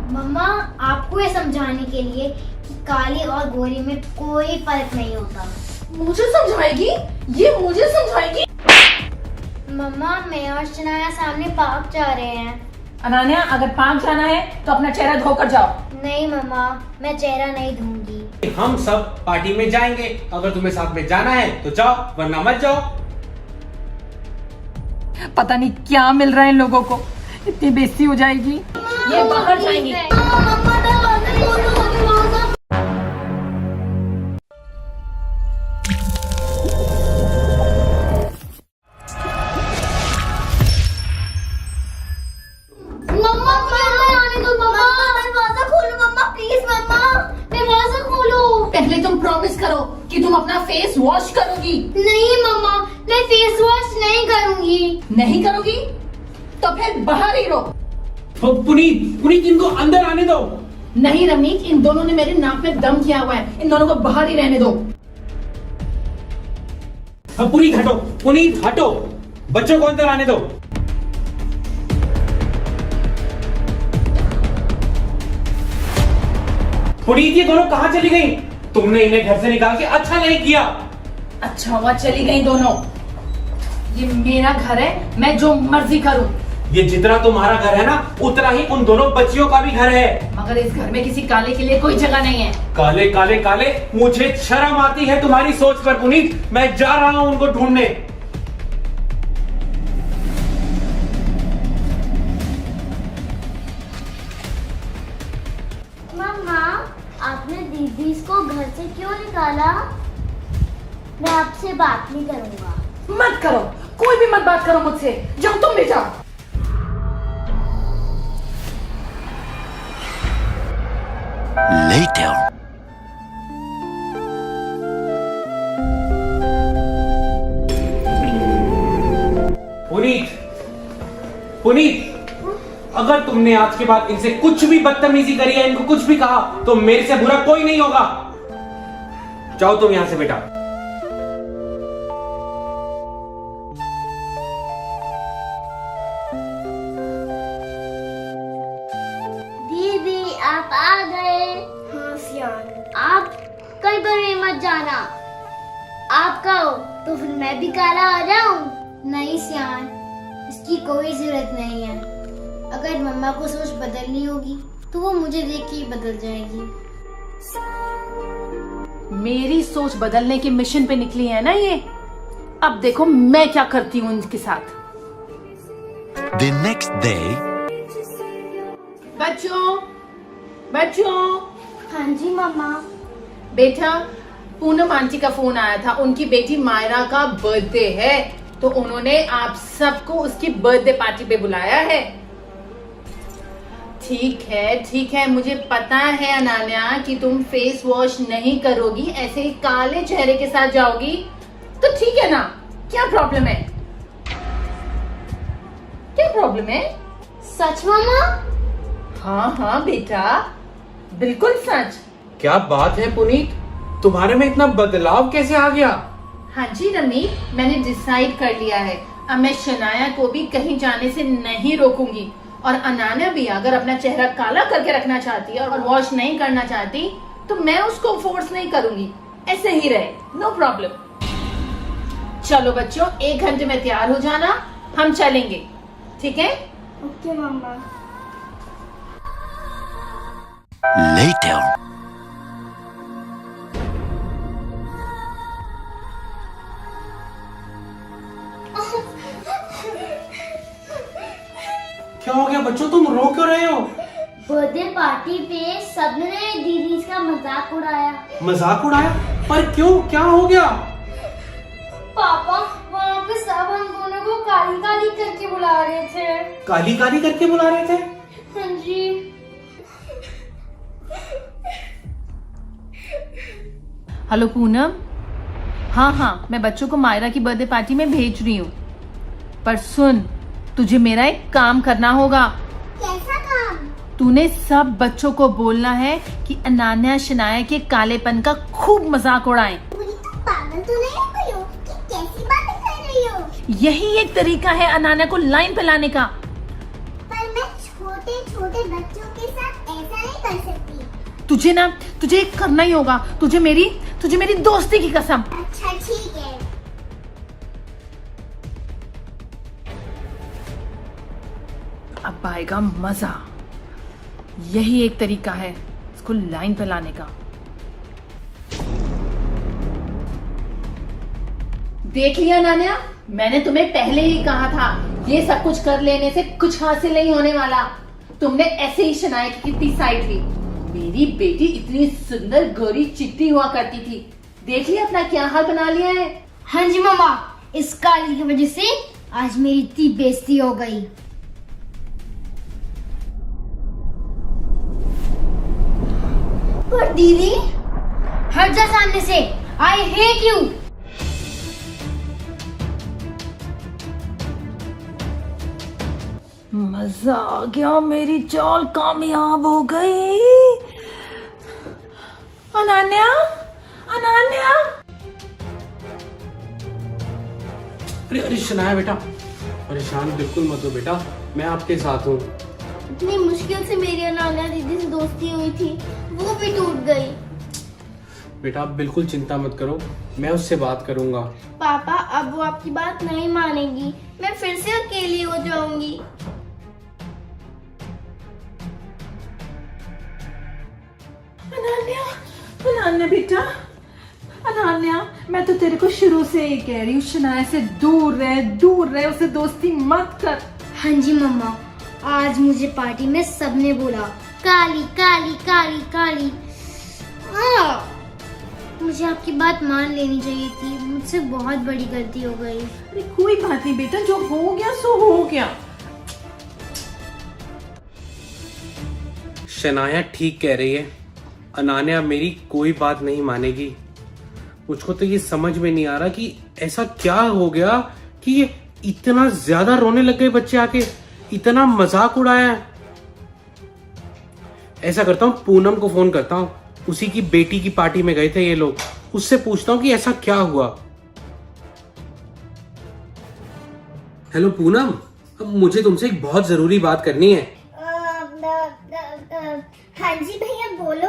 मम्मा, आपको ये समझाने के लिए कि काली और गोरी में कोई फर्क नहीं होता। मुझे समझाएगी? ये मुझे समझाएगी? मम्मा, मैं और शनाया सामने पार्क जा रहे हैं। अनान्या, अगर पार्क जाना है तो अपना चेहरा धोकर जाओ। नहीं मम्मा, मैं चेहरा नहीं धोऊंगी। हम सब पार्टी में जाएंगे, अगर तुम्हें साथ में जाना है तो जाओ, वरना मत जाओ। पता नहीं क्या मिल रहा है इन लोगों को, इतनी बेइज्जती हो जाएगी। ये बाहर जाएंगी। पहले तुम प्रॉमिस करो कि तुम अपना फेस वॉश करोगी। नहीं मम्मा, मैं फेस वॉश नहीं करूंगी। नहीं करोगी तो फिर बाहर ही रहो। तो पुनीत इनको अंदर आने दो। नहीं रवनीत, इन दोनों ने मेरे नाक में दम किया हुआ है, इन दोनों को बाहर ही रहने दो। पुनीत हटो, बच्चों को अंदर आने दो। पुनीत, ये दोनों कहाँ चली गई? तुमने इन्हें घर से निकाल के अच्छा नहीं किया। अच्छा हुआ चली गई दोनों। ये मेरा घर है, मैं जो मर्जी करूं। ये जितना तुम्हारा घर है ना, उतना ही उन दोनों बच्चियों का भी घर है। मगर इस घर में किसी काले के लिए कोई जगह नहीं है। काले काले काले, मुझे शर्म आती है तुम्हारी सोच पर पुनीत। मैं जा रहा हूं उनको ढूंढने। मम्मा, आपने दीदी को घर से क्यों निकाला? मैं आपसे बात नहीं करूंगा। मत करो, कोई भी मत बात करो मुझसे। जाओ, तुम भी जाओ। Later. पुनीत, अगर तुमने आज के बाद इनसे कुछ भी बदतमीजी करी है, इनको कुछ भी कहा, तो मेरे से बुरा कोई नहीं होगा। जाओ तुम यहां से बेटा। दीदी, आप आ गए। हाँ सियान, आप कई बार मत जाना। आप कहो तो फिर मैं भी काला आ जाऊं? नहीं सियान, इसकी कोई जरूरत नहीं है। अगर मम्मा को सोच बदलनी होगी तो वो मुझे देख के ही बदल जाएगी। मेरी सोच बदलने के मिशन पे निकली है ना ये। अब देखो मैं क्या करती हूँ इनके साथ। The next day. बच्चों, हाँ जी मम्मा। बेटा, पूनम आंटी का फोन आया था। उनकी बेटी मायरा का बर्थडे है, तो उन्होंने आप सबको उसकी बर्थडे पार्टी पे बुलाया है। ठीक है, मुझे पता है अनान्या कि तुम फेस वॉश नहीं करोगी, ऐसे ही काले चेहरे के साथ जाओगी, तो ठीक है ना। क्या प्रॉब्लम है? सच मम्मा? हाँ बेटा, बिल्कुल सच। क्या बात है पुनीत, तुम्हारे में इतना बदलाव कैसे आ गया? हाँ जी रवनीत, मैंने डिसाइड कर लिया है। अब मैं शनाया को भी कहीं जाने से नहीं रोकूंगी, और अनान्या भी अगर अपना चेहरा काला करके रखना चाहती है और वॉश नहीं करना चाहती, तो मैं उसको फोर्स नहीं करूंगी। ऐसे ही रहे, नो प्रॉब्लम। चलो बच्चों, 1 घंटे में तैयार हो जाना, हम चलेंगे, ठीक है? ओके मम्मा। Later. क्या हो गया बच्चों, तुम रो क्यों रहे हो? बर्थडे पार्टी पे सबने दीदी का मजाक उड़ाया। मजाक उड़ाया? पर क्यों, क्या हो गया? पापा, वहाँ पे सब हम दोनों को काली काली करके बुला रहे थे। काली काली करके बुला रहे थे? हाँ जी। हेलो पूनम। हाँ, मैं बच्चों को मायरा की बर्थडे पार्टी में भेज रही हूँ, पर सुन, तुझे मेरा एक काम करना होगा। कैसा काम? तूने सब बच्चों को बोलना है कि अनान्या शनाया के कालेपन का खूब मजाक उड़ाएं। पागल तो नहीं हो गई हो कि कैसी बातें कर रही हो? यही एक तरीका है अनान्या को लाइन पे लाने का। पर मैं छोटे छोटे बच्चों के साथ तुझे करना ही होगा, तुझे मेरी दोस्ती की कसम। अच्छा ठीक है। अब आएगा मजा। यही एक तरीका है इसको लाइन पे लाने का। देख लिया नान्या, मैंने तुम्हें पहले ही कहा था ये सब कुछ कर लेने से कुछ हासिल नहीं होने वाला। तुमने ऐसे ही शनाया की कितनी साइड ली। मेरी बेटी इतनी सुंदर गोरी चिट्टी हुआ करती थी, देख लिया अपना क्या हाल बना लिया है। हाँ जी मम्मा, इस काली की वजह से आज मेरी इतनी बेइज्जती हो गई। पर दीदी, हट जा सामने से, आई हेट यू। मजा आ गया, मेरी चाल कामयाब हो गई। अनन्या, अनन्या। अरे अरे शनाया बेटा, परेशान बिल्कुल मत हो बेटा, मैं आपके साथ हूँ। इतनी मुश्किल से मेरी अनान्या दीदी से दोस्ती हुई थी, वो भी टूट गई। बेटा आप बिल्कुल चिंता मत करो, मैं उससे बात करूंगा। पापा, अब वो आपकी बात नहीं मानेगी, मैं फिर से अकेली हो जाऊंगी। अनन्या, अनन्या बेटा, अनन्या, मैं तो तेरे को शुरू से ही कह रही हूँ शनाया से दूर रह, उसे दोस्ती मत कर। हाँ जी मम्मा, आज मुझे पार्टी में सबने बोला काली काली काली काली। मुझे आपकी बात मान लेनी चाहिए थी, मुझसे बहुत बड़ी गलती हो गई। अरे कोई बात नहीं बेटा, जो हो गया सो हो गया। शनाया ठीक कह रही है, अनान्या मेरी कोई बात नहीं मानेगी। मुझको तो ये समझ में नहीं आ रहा कि ऐसा क्या हो गया कि ये इतना ज्यादा रोने लग गए बच्चे आके, इतना मजाक उड़ाया है। ऐसा करता हूँ, पूनम को फोन करता हूँ, उसी की बेटी की पार्टी में गए थे ये लोग, उससे पूछता हूँ कि ऐसा क्या हुआ। हेलो पूनम, अब मुझे तुमसे एक बहुत जरूरी बात करनी है। हाँ जी भैया बोलो।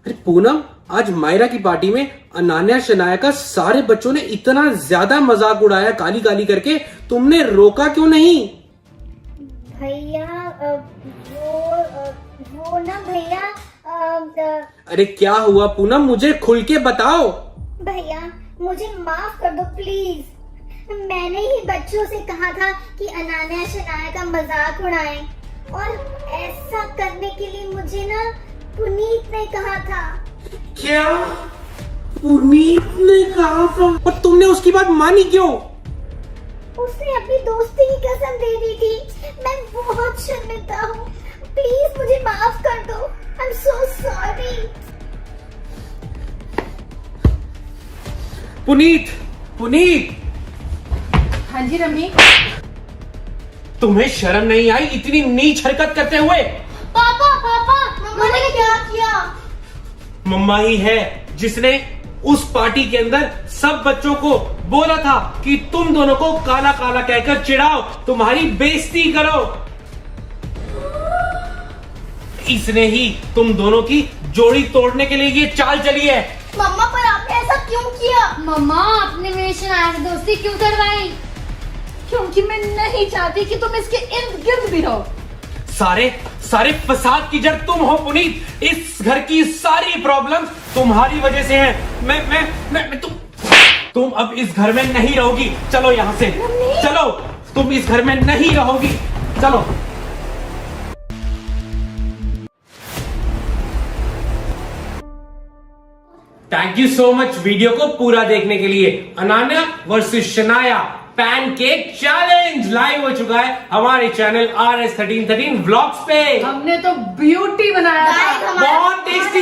अरे पूनम, आज मायरा की पार्टी में अनान्या शनाया का सारे बच्चों ने इतना ज्यादा मजाक उड़ाया काली काली करके, तुमने रोका क्यों नहीं? भैया वो ना भैया। अरे क्या हुआ पूनम, मुझे खुल के बताओ। भैया मुझे माफ कर दो प्लीज, मैंने ही बच्चों से कहा था कि अनान्या शनाया का मजाक उड़ाएं, और ऐसा करने के लिए मुझे ना पुनीत ने कहा था। क्या? पुनीत ने कहा था? और तुमने उसकी बात मानी क्यों? उसने अपनी दोस्ती की कसम दे दी थी, मैं बहुत शर्मिंदा हूँ, प्लीज मुझे माफ कर दो, I am so sorry. Puneet, Puneet. हाँ जी रमी। तुम्हें शर्म नहीं आई इतनी नीच हरकत करते हुए? पापा पापा, मम्मा ने क्या किया? मम्मा ही है जिसने उस पार्टी के अंदर सब बच्चों को बोला था कि तुम दोनों को काला काला कहकर चिढ़ाओ, तुम्हारी बेइज्जती करो। इसने ही तुम दोनों की जोड़ी तोड़ने के लिए ये चाल चली है। मम्मा, पर आपने ऐसा क्यों किया? मम्मा, आपने मेरे शनाया से दोस्ती क्यों करवाई? क्योंकि मैं नहीं चाहती कि तुम इसके इर्द गिर्द भी रहो। सारे फसाद की जड़ तुम हो पुनीत। इस घर की सारी प्रॉब्लम तुम्हारी वजह से है। मैं तुम अब इस घर में नहीं रहोगी। चलो यहाँ से, चलो, तुम इस घर में नहीं रहोगी, चलो। Thank you so much video को पूरा देखने के लिए। Ananya versus Shanaya pancake challenge live हो चुका है हमारे चैनल RS1313 व्लॉग्स पे। हमने तो ब्यूटी बनाया था, बहुत टेस्टी